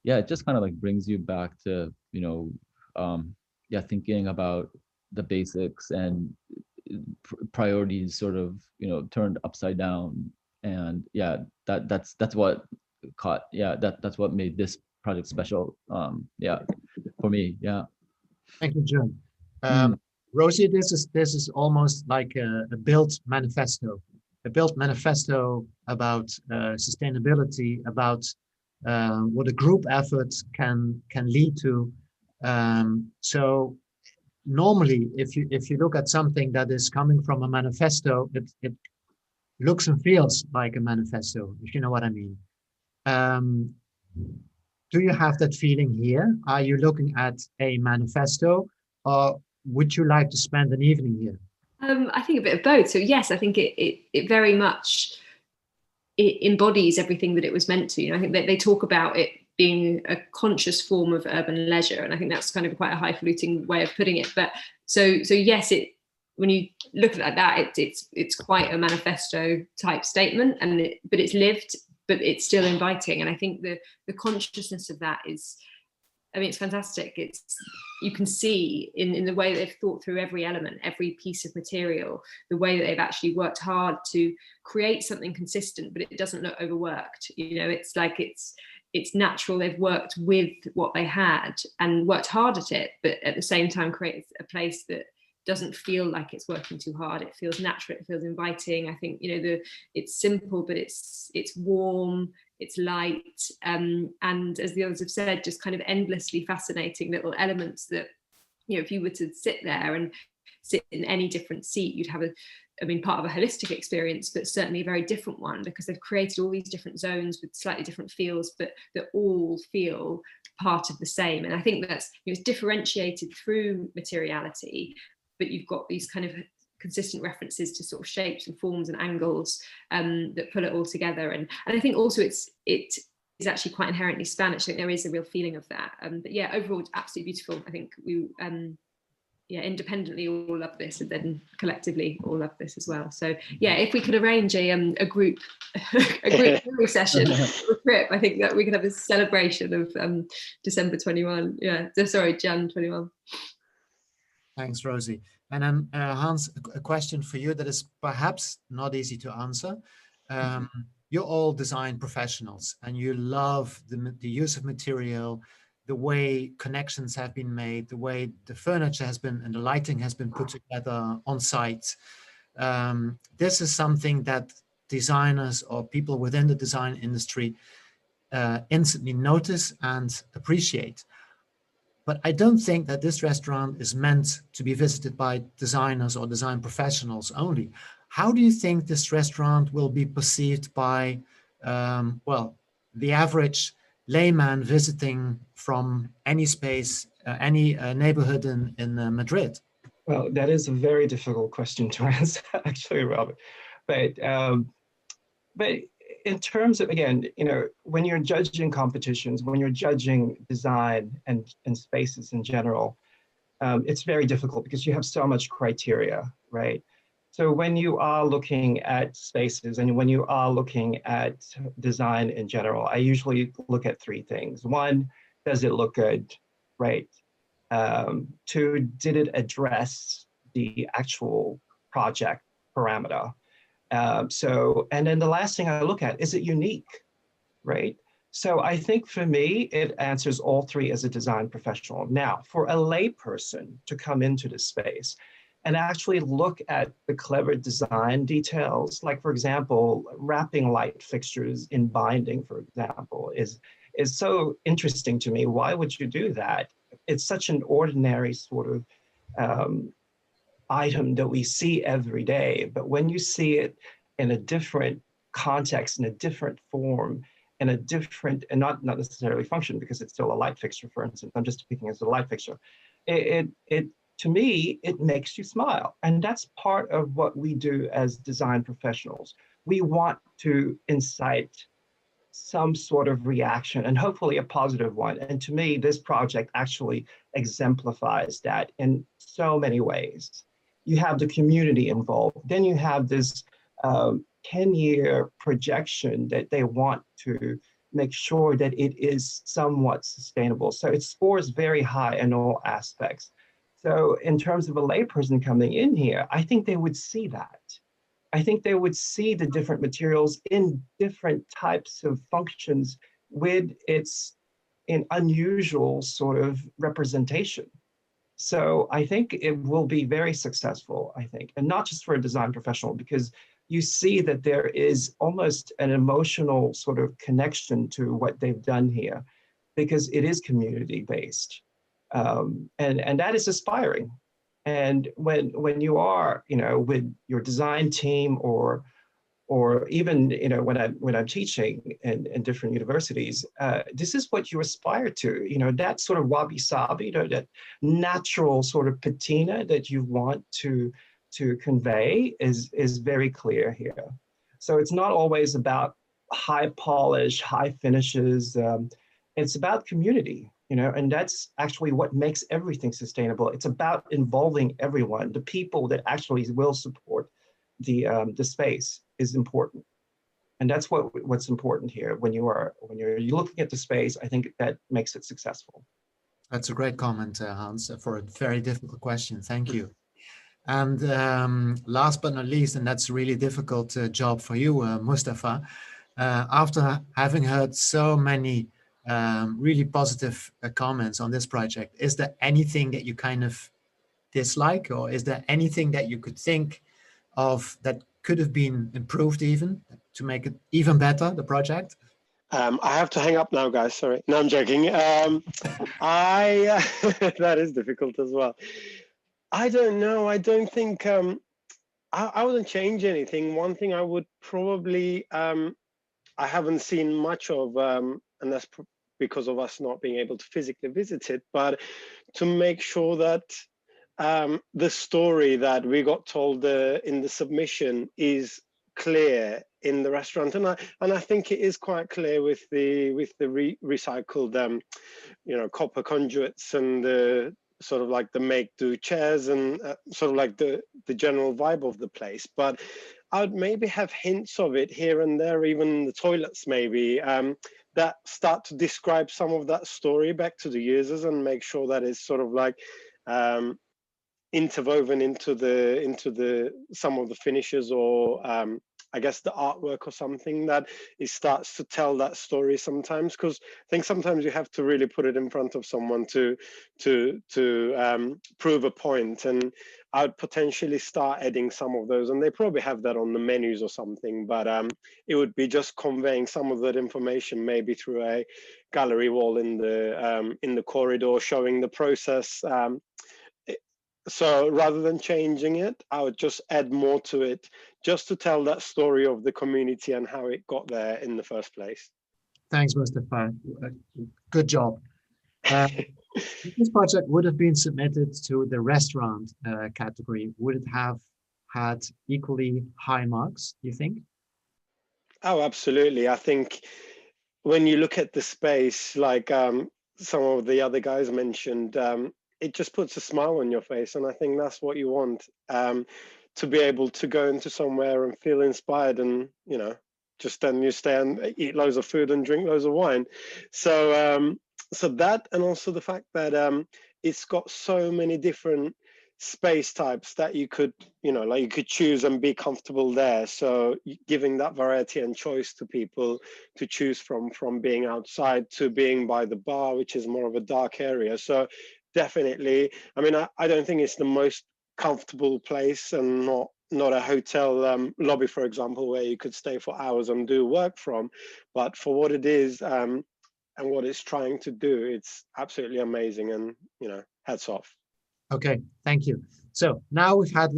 yeah, it just kind of like brings you back to yeah, thinking about the basics and priorities sort of turned upside down. And yeah, that's what caught, yeah, that's what made this project special, yeah, for me. Yeah. Thank you, Jim. Rosie, this is almost like a built manifesto, about sustainability, about what a group effort can lead to. So normally, if you look at something that is coming from a manifesto, it looks and feels like a manifesto, if you know what I mean. Do you have that feeling here? Are you looking at a manifesto, or would you like to spend an evening here? I think a bit of both. So yes, I think it very much embodies everything that it was meant to. I think that they talk about it being a conscious form of urban leisure, and I think that's kind of quite a highfalutin way of putting it. But so yes, when you look at that, it's quite a manifesto type statement, but it's lived, but it's still inviting. And I think the consciousness of that is, I mean, it's fantastic. You can see in the way they've thought through every element, every piece of material, the way that they've actually worked hard to create something consistent, but it doesn't look overworked. It's like it's natural. They've worked with what they had and worked hard at it, but at the same time create a place that doesn't feel like it's working too hard. It feels natural. It feels inviting. I think it's simple, but it's warm. It's light, and as the others have said, just kind of endlessly fascinating little elements that, if you were to sit there and sit in any different seat, you'd have part of a holistic experience, but certainly a very different one, because they've created all these different zones with slightly different feels, but that all feel part of the same. And I think that's it's differentiated through materiality, but you've got these kind of consistent references to sort of shapes and forms and angles that pull it all together. And I think also it is actually quite inherently Spanish. I think there is a real feeling of that. But yeah, overall, it's absolutely beautiful. I think we independently all love this, and then collectively all love this as well. So yeah, if we could arrange a group session for a trip, I think that we could have a celebration of December 21. Yeah, sorry, Jan 21. Thanks, Rosie. And then Hans, a question for you that is perhaps not easy to answer. You're all design professionals, and you love the use of material, the way connections have been made, the way the furniture has been and the lighting has been put together on site. This is something that designers or people within the design industry instantly notice and appreciate. But I don't think that this restaurant is meant to be visited by designers or design professionals only. How do you think this restaurant will be perceived by, the average layman visiting from any space, any neighborhood in Madrid? Well, that is a very difficult question to answer, actually, Robert. But in terms of, again, when you're judging competitions, when you're judging design and spaces in general, it's very difficult because you have so much criteria, right? So when you are looking at spaces and when you are looking at design in general, I usually look at three things. One, does it look good, right? Two, did it address the actual project parameter? And then the last thing I look at, is it unique, right? So I think for me, it answers all three as a design professional. Now, for a lay person to come into the space and actually look at the clever design details, like for example, wrapping light fixtures in binding, for example, is so interesting to me. Why would you do that? It's such an ordinary sort of item that we see every day, but when you see it in a different context, in a different form, in a different, and not necessarily function, because it's still a light fixture, for instance. I'm just speaking as a light fixture. It to me, it makes you smile. And that's part of what we do as design professionals. We want to incite some sort of reaction, and hopefully a positive one. And to me, this project actually exemplifies that in so many ways. You have the community involved. Then you have this 10-year projection that they want to make sure that it is somewhat sustainable. So it scores very high in all aspects. So in terms of a layperson coming in here, I think they would see that. I think they would see the different materials in different types of functions with its an unusual sort of representation. So I think it will be very successful, I think, and not just for a design professional, because you see that there is almost an emotional sort of connection to what they've done here, because it is community-based. And that is inspiring. And when you are, with your design team, or even, when I'm teaching in different universities, this is what you aspire to, that sort of wabi-sabi, that natural sort of patina that you want to convey is very clear here. So it's not always about high polish, high finishes. It's about community. And that's actually what makes everything sustainable. It's about involving everyone. The people that actually will support the space is important, and that's what's important here. When you're looking at the space, I think that makes it successful. That's a great comment, Hans, for a very difficult question. Thank you. And last but not least, and that's a really difficult job for you, Mustafa. After having heard so many really positive comments on this project, is there anything that you kind of dislike, or is there anything that you could think of that could have been improved even to make it even better, the project? I have to hang up now, guys. Sorry. No, I'm joking. That is difficult as well. I don't know. I don't think I wouldn't change anything. One thing I would probably I haven't seen much of, and that's because of us not being able to physically visit it, but to make sure that the story that we got told in the submission is clear in the restaurant, and I think it is quite clear with the recycled copper conduits and the sort of like the make-do chairs and sort of like the general vibe of the place. But I'd maybe have hints of it here and there, even the toilets maybe, that start to describe some of that story back to the users, and make sure that it's sort of like interwoven into the some of the finishes, or I guess the artwork or something, that it starts to tell that story sometimes. Because I think sometimes you have to really put it in front of someone to prove a point. And I'd potentially start adding some of those, and they probably have that on the menus or something, but it would be just conveying some of that information, maybe through a gallery wall in the corridor, showing the process. So rather than changing it, I would just add more to it, just to tell that story of the community and how it got there in the first place. Thanks, Mustafa. Good job. If this project would have been submitted to the restaurant category, would it have had equally high marks, do you think? Oh, absolutely. I think when you look at the space, like some of the other guys mentioned, it just puts a smile on your face. And I think that's what you want, to be able to go into somewhere and feel inspired, and, just then you stay and eat loads of food and drink loads of wine. So, so that, and also the fact that it's got so many different space types that you could, like you could choose and be comfortable there. So giving that variety and choice to people to choose from being outside to being by the bar, which is more of a dark area. So definitely, I mean, I don't think it's the most comfortable place, and not a hotel lobby, for example, where you could stay for hours and do work from. But for what it is, and what it's trying to do, it's absolutely amazing, and hats off. Okay, thank you. So now we've had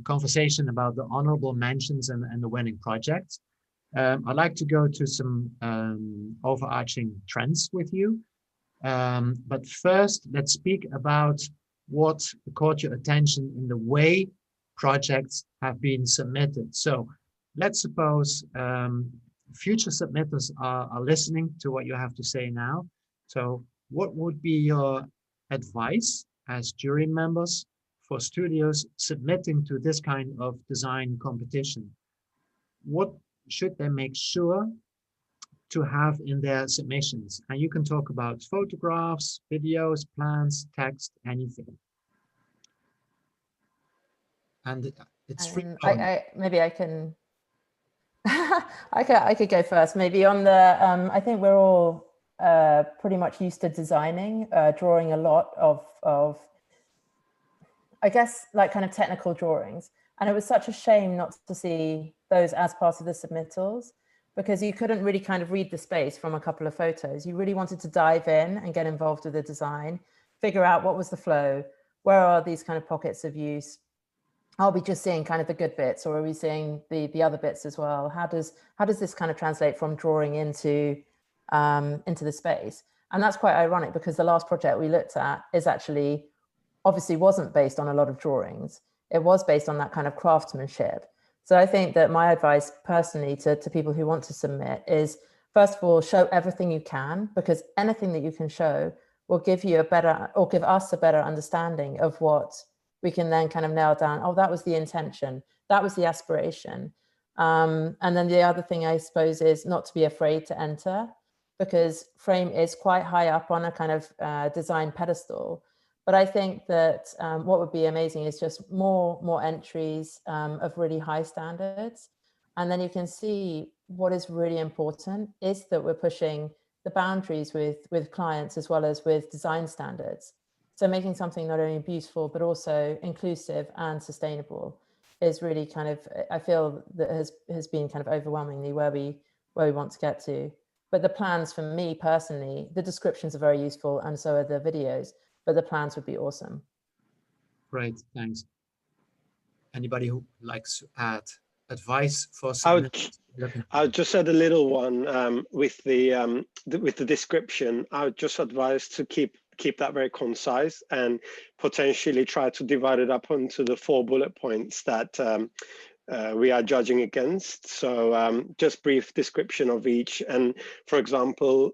conversation about the honorable mentions and the winning projects. I'd like to go to some overarching trends with you. But first, let's speak about what caught your attention in the way projects have been submitted. So let's suppose future submitters are listening to what you have to say now. So what would be your advice as jury members for studios submitting to this kind of design competition? What should they make sure to have in their submissions? And you can talk about photographs, videos, plans, text, anything. And it's free. Maybe I can. I could go first. Maybe on the. I think we're all pretty much used to designing, drawing a lot of. I guess like kind of technical drawings, and it was such a shame not to see those as part of the submittals, because you couldn't really kind of read the space from a couple of photos. You really wanted to dive in and get involved with the design, figure out what was the flow, where are these kind of pockets of use. Are we just seeing kind of the good bits, or are we seeing the other bits as well? How does this kind of translate from drawing into the space? And that's quite ironic, because the last project we looked at is actually obviously wasn't based on a lot of drawings. It was based on that kind of craftsmanship. So I think that my advice personally to people who want to submit is, first of all, show everything you can, because anything that you can show will give you a better, or give us a better understanding of what we can then kind of nail down. Oh, that was the intention. That was the aspiration. And then the other thing, I suppose, is not to be afraid to enter, because frame is quite high up on a kind of design pedestal. But I think that what would be amazing is just more entries of really high standards. And then you can see what is really important is that we're pushing the boundaries with clients as well as with design standards. So making something not only beautiful, but also inclusive and sustainable is really kind of, I feel that has been kind of overwhelmingly where we want to get to. But the plans for me personally, the descriptions are very useful, and so are the videos, but the plans would be awesome. Great, thanks. Anybody who likes to add advice for I'll just add a little one with the description. I would just advise to keep that very concise, and potentially try to divide it up into the 4 bullet points that we are judging against. So just brief description of each. And for example,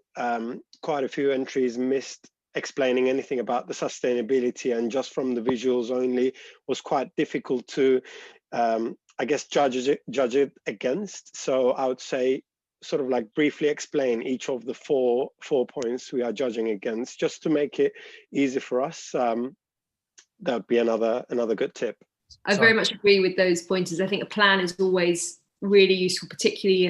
quite a few entries missed explaining anything about the sustainability, and just from the visuals only was quite difficult to, I guess, judge it against. So I would say sort of like briefly explain each of the four points we are judging against, just to make it easy for us. That would be another good tip. I very much agree with those pointers. I think a plan is always really useful, particularly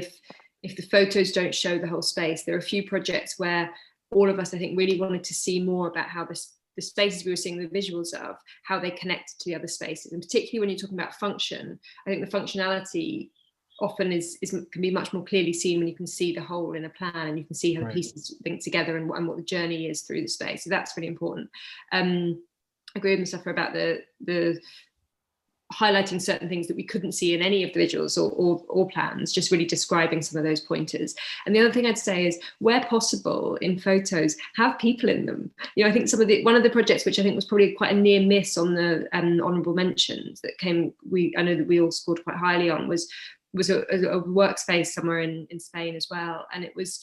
if the photos don't show the whole space. There are a few projects where all of us, I think, really wanted to see more about how the spaces we were seeing the visuals of, how they connect to the other spaces. And particularly when you're talking about function, I think the functionality often can be much more clearly seen when you can see the whole in a plan, and you can see how the pieces link together and what the journey is through the space. So that's really important. I agree with Mustafa about the highlighting certain things that we couldn't see in any of the visuals or plans, just really describing some of those pointers. And the other thing I'd say is, where possible in photos, have people in them. You know, I think one of the projects which I think was probably quite a near miss on the honourable mentions that came, I know that we all scored quite highly on, was a workspace somewhere in Spain as well. And it was,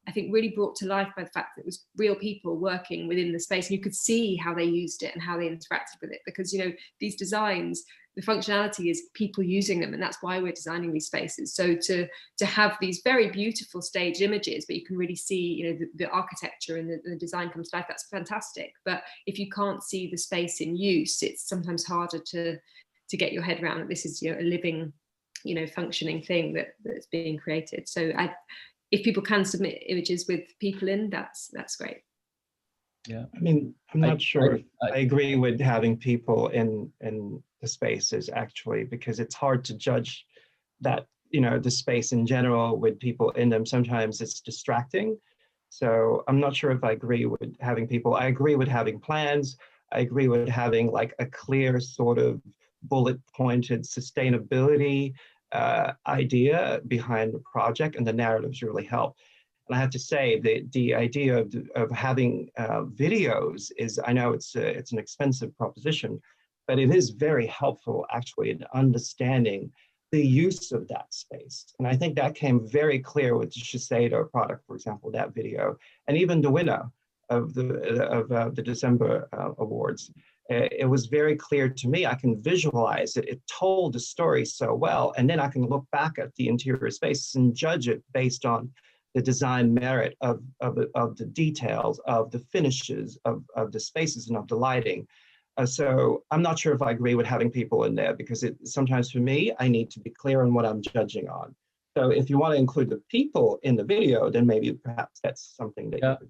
I think, really brought to life by the fact that it was real people working within the space, and you could see how they used it and how they interacted with it, because, you know, these designs, the functionality is people using them, and that's why we're designing these spaces. So to have these very beautiful staged images, but you can really see, you know, the architecture and the design comes to life, that's fantastic. But if you can't see the space in use, it's sometimes harder to get your head around that this is, you know, a living, you know, functioning thing that's being created. So if people can submit images with people in, that's great. Yeah, I mean, I'm not sure I agree with having people in the spaces, actually, because it's hard to judge that, you know, the space in general with people in them. Sometimes it's distracting. So I'm not sure if I agree with having people. I agree with having plans. I agree with having like a clear sort of bullet pointed sustainability idea behind the project, and the narratives really help. And I have to say the idea of having videos is, I know it's an expensive proposition, but it is very helpful actually in understanding the use of that space. And I think that came very clear with the Shiseido product, for example, that video, and even the winner of the December awards. It was very clear to me. I can visualize it. It told the story so well, and then I can look back at the interior space and judge it based on the design merit of the details, of the finishes, of the spaces, and of the lighting. So I'm not sure if I agree with having people in there, because sometimes for me, I need to be clear on what I'm judging on. So if you want to include the people in the video, then maybe perhaps that's something that you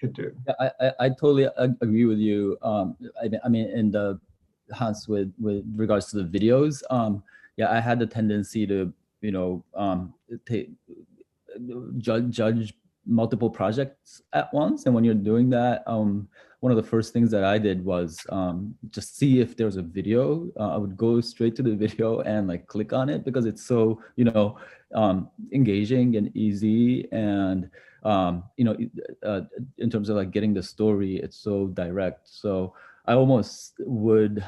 could do. Yeah, I totally agree with you. I mean, in the Hans, with regards to the videos, yeah, I had the tendency to, judge multiple projects at once. And when you're doing that, one of the first things that I did was just see if there's a video. I would go straight to the video and like click on it, because it's so, engaging and easy. And, in terms of like getting the story, it's so direct. So I almost would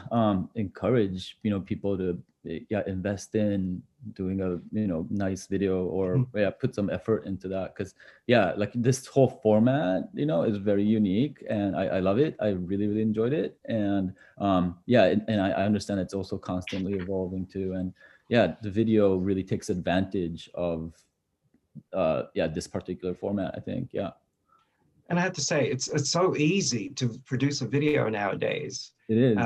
encourage, people to invest in doing a nice video, or put some effort into that, because like this whole format is very unique, and I love it. I really enjoyed it, and and I understand it's also constantly evolving too, and the video really takes advantage of this particular format, I think. And I have to say, it's so easy to produce a video nowadays. It is,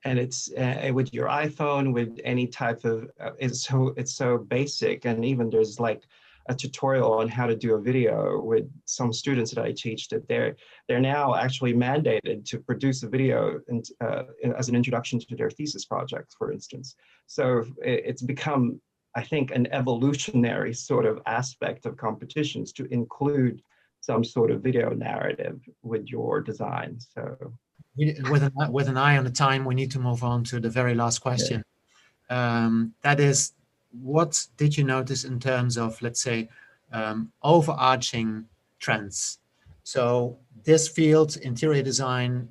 and it's with your iPhone, with any type of it's so basic. And even there's like a tutorial on how to do a video with some students that I teach, that they're now actually mandated to produce a video and as an introduction to their thesis project, for instance. So it's become, I think, an evolutionary sort of aspect of competitions to include some sort of video narrative with your design. So with an eye on the time, we need to move on to the very last question. That is, what did you notice in terms of, let's say, overarching trends? So this field, interior design,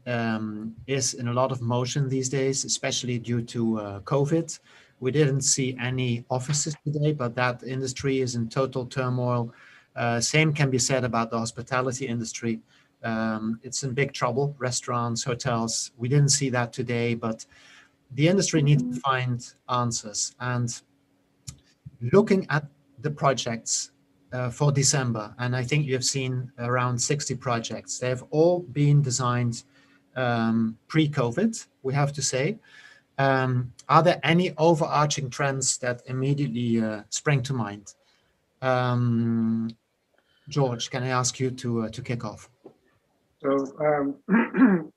is in a lot of motion these days, especially due to COVID. We didn't see any offices today, but that industry is in total turmoil. Same can be said about the hospitality industry. It's in big trouble. Restaurants, hotels, we didn't see that today, but the industry needs to find answers. And looking at the projects for December, and I think you have seen around 60 projects. They have all been designed pre-COVID, we have to say. Are there any overarching trends that immediately spring to mind? George, can I ask you to kick off? So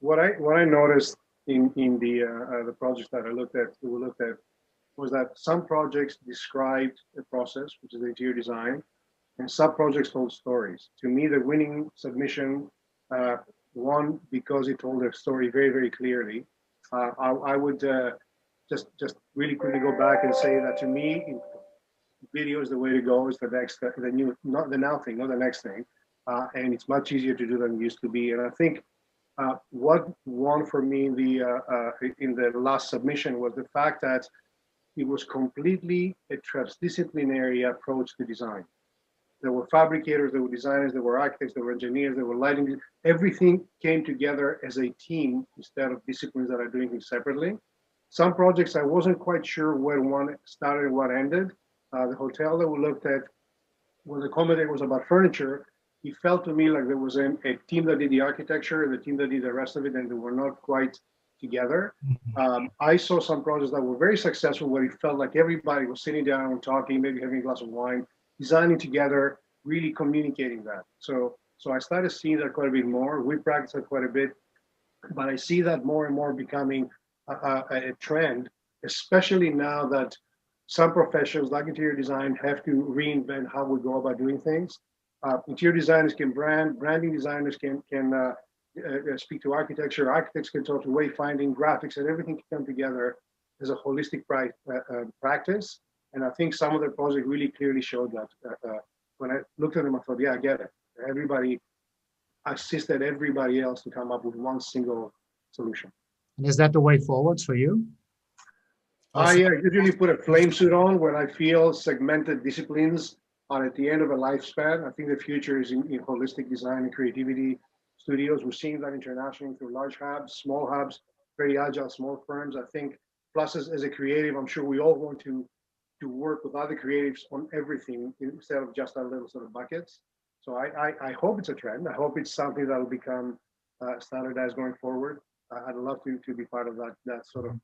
what I noticed in the projects that we looked at was that some projects described a process, which is the interior design, and some projects told stories. To me, the winning submission won because it told a story very, very clearly. I would just really quickly go back and say that to me, video is the way to go. It's the next, the new, not the now thing, not the next thing. And it's much easier to do than it used to be. And I think what won for me in the last submission was the fact that it was completely a transdisciplinary approach to design. There were fabricators, there were designers, there were architects, there were engineers, there were lighting. Everything came together as a team instead of disciplines that are doing things separately. Some projects I wasn't quite sure where one started and what ended. The hotel that we looked at, when the comment was about furniture, it felt to me like there was a team that did the architecture and the team that did the rest of it, and they were not quite together. I saw some projects that were very successful where it felt like everybody was sitting down and talking, maybe having a glass of wine, designing together, really communicating that. So I started seeing that quite a bit more. We practice it quite a bit, but I see that more and more becoming a trend, especially now that some professions like interior design have to reinvent how we go about doing things. Interior designers can branding designers can speak to architecture, architects can talk to wayfinding, graphics, and everything can come together as a holistic practice. And I think some of the projects really clearly showed that. When I looked at them, I thought, yeah, I get it. Everybody assisted everybody else to come up with one single solution. And is that the way forwards for you? I usually put a flame suit on when I feel segmented disciplines are at the end of a lifespan. I think the future is in holistic design and creativity studios. We're seeing that internationally through large hubs, small hubs, very agile small firms. I think, plus as a creative, I'm sure we all want to work with other creatives on everything instead of just our little sort of buckets. So I hope it's a trend. I hope it's something that will become standardized going forward. I'd love to be part of that sort of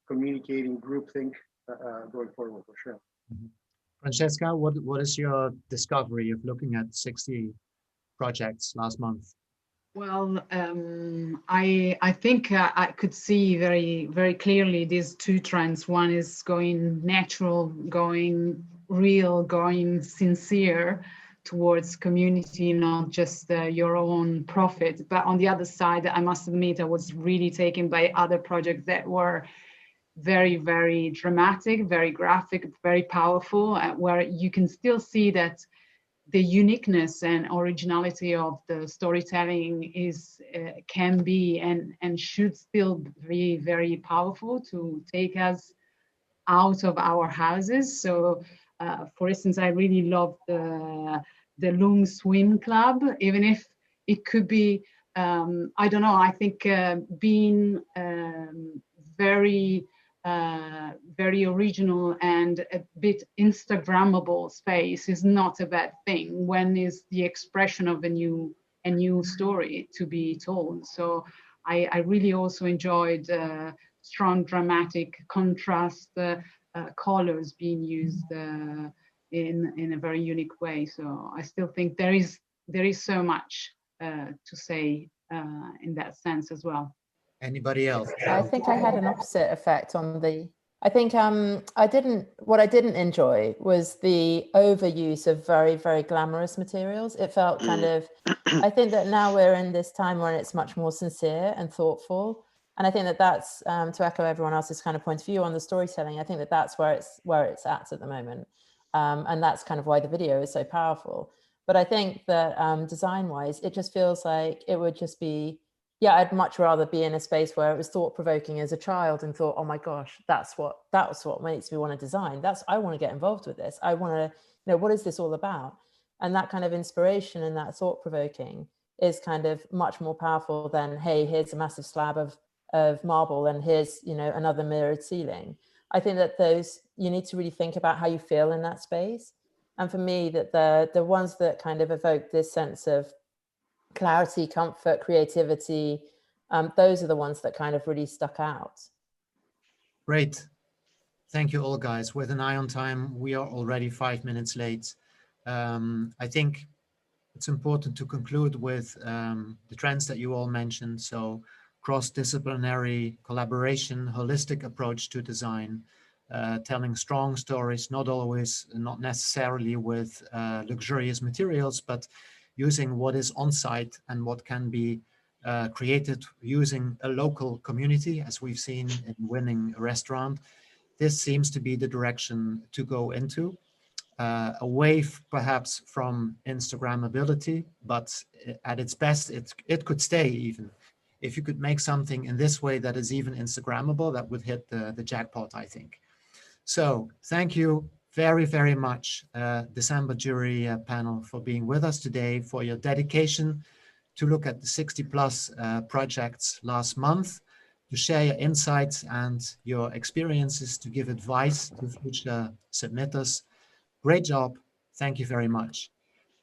communicating groupthink going forward for sure. Francesca, what is your discovery of looking at 60 projects last month? Well, I think I could see very, very clearly these two trends. One is going natural, going real, going sincere towards community, not just your own profit. But on the other side, I must admit, I was really taken by other projects that were very, very dramatic, very graphic, very powerful, where you can still see that the uniqueness and originality of the storytelling is can be and should still be very powerful to take us out of our houses. So, for instance, I really love the Lung Swim Club, even if it could be, I don't know, I think being very original and a bit Instagrammable space is not a bad thing when is the expression of a new story to be told. So I really also enjoyed strong dramatic contrast colors being used in a very unique way. So I still think there is so much to say in that sense as well. Anybody else? I think I had an opposite effect on the, I think what I didn't enjoy was the overuse of very, very glamorous materials. It felt kind of, I think that now we're in this time when it's much more sincere and thoughtful. And I think that that's, to echo everyone else's kind of point of view on the storytelling, I think that that's where it's at the moment. And that's kind of why the video is so powerful. But I think that design-wise, it just feels like it would just be, yeah, I'd much rather be in a space where it was thought-provoking as a child and thought, oh my gosh, that's what makes me want to design. I want to get involved with this. I want to know, what is this all about? And that kind of inspiration and that thought-provoking is kind of much more powerful than, hey, here's a massive slab of marble and here's, another mirrored ceiling. I think that you need to really think about how you feel in that space. And for me, that the ones that kind of evoke this sense of clarity, comfort, creativity, those are the ones that kind of really stuck out. Great. Thank you all, guys. With an eye on time, we are already 5 minutes late. I think it's important to conclude with the trends that you all mentioned. So cross-disciplinary collaboration, holistic approach to design, telling strong stories, not necessarily with luxurious materials, but using what is on site and what can be created using a local community, as we've seen in Winning a Restaurant. This seems to be the direction to go into, away perhaps from Instagrammability, but at its best, it could stay even. If you could make something in this way that is even Instagrammable, that would hit the jackpot, I think. So thank you very, very much, December jury panel, for being with us today, for your dedication to look at the 60 plus projects last month, to share your insights and your experiences, to give advice to future submitters. Great job. Thank you very much.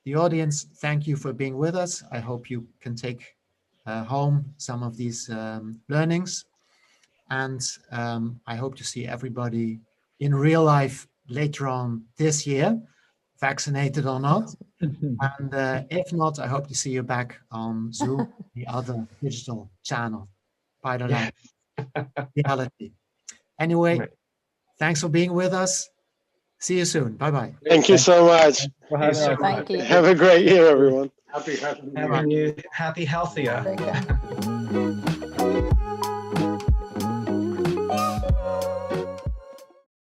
The audience, thank you for being with us. I hope you can take home some of these learnings. And I hope to see everybody in real life later on this year, vaccinated or not. And if not, I hope to see you back on Zoom, the other digital channel, Spider Reality. Anyway, thanks for being with us. See you soon. Bye-bye. Thank you so much. Thank you. Have a great year, everyone. Happy Happy healthier. Take care.